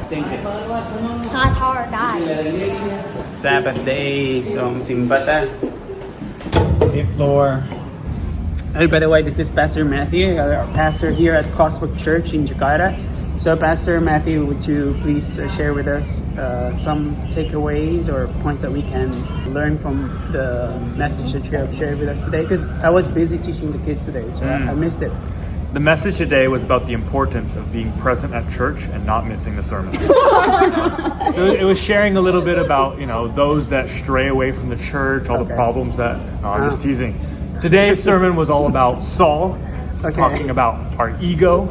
It's not hard, guys. Sabbath day, so simba ta. Fifth floor. Oh, by the way, this is Pastor Matthew, our pastor here at Crosswalk Church in Jakarta. So, Pastor Matthew, would you please share with us some takeaways or points that we can learn from the message that you have shared with us today? Because I was busy teaching the kids today, so I missed it. The message today was about the importance of being present at church and not missing the sermon. So it was sharing a little bit about, those that stray away from the church, all the problems that... No, I'm just teasing. Today's sermon was all about Saul, talking about our ego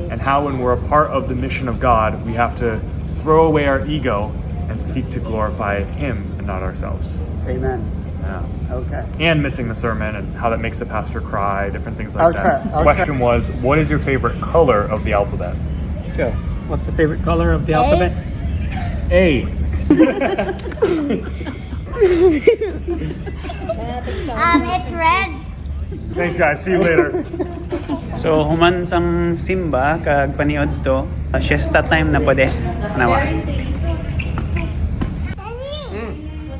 and how when we're a part of the mission of God, we have to throw away our ego and seek to glorify Him and not ourselves. Amen. Yeah. Okay. And missing the sermon and how that makes the pastor cry, different things like that. I'll Question was, what is your favorite color of the alphabet? Go. What's the favorite color of the alphabet? A. It's red. Thanks guys, see you later. So, human sang simba, kag paniod to, siesta time na pwede. Nawa.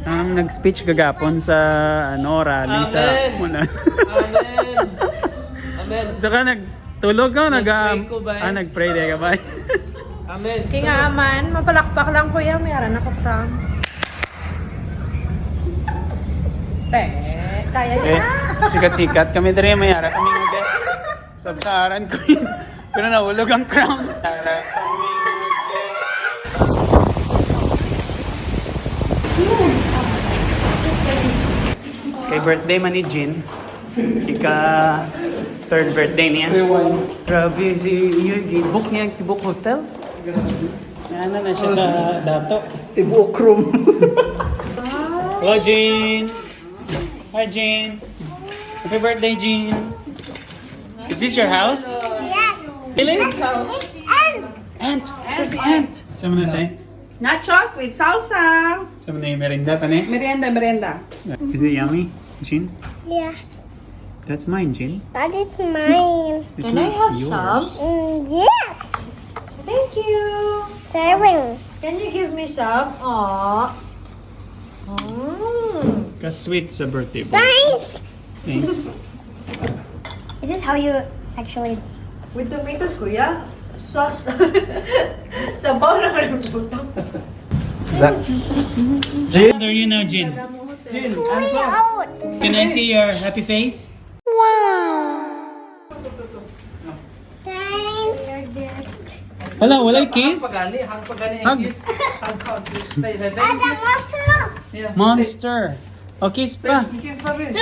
Nag-speech kagapon sa rally sa muna. Amen. Amen. Saka nagtulog ka, nag-pray day ka ba? Amen. Kaya nga aman, mapalakpak lang ko yan, mayroon ako prank. Kaya Eh, sikat-sikat kami dere mayara kami ngade. Sabsaran ko yun. Pero nahulog ang crown. Kay birthday man ni Jin. Ika third birthday niya. Grabe si Yugi. Book niya ang Tibok Hotel. Ano na siya na dato. Tibok room. Hello, Jin. Hi, Jin. Happy birthday, Jin. Is this your house? Yes. Really? It's ant. Ant. Where's the ant? Sama na tayo. Nachos with salsa. Sama na yung merinda pa na. Merienda. Is it yummy, Jin? Yes. That's mine, Jin. That is mine. It's Can I not have yours. some? Yes. Thank you. Serving. Can you give me some? Aww. Kasi sweet sa birthday boy. Thanks. Thanks. Is this how you actually... With tomatoes, kuya. Sauce. Sabaw na kayo puto. How old are you now, Jin? Out. Can I see your happy face? Thanks. Wala, wala kiss? Pagani, hang pagani Hug. ang kiss. Hang kiss. Tay, tay, Ada tay. monster. Yeah. Monster. O, kiss pa. Kiss pa rin.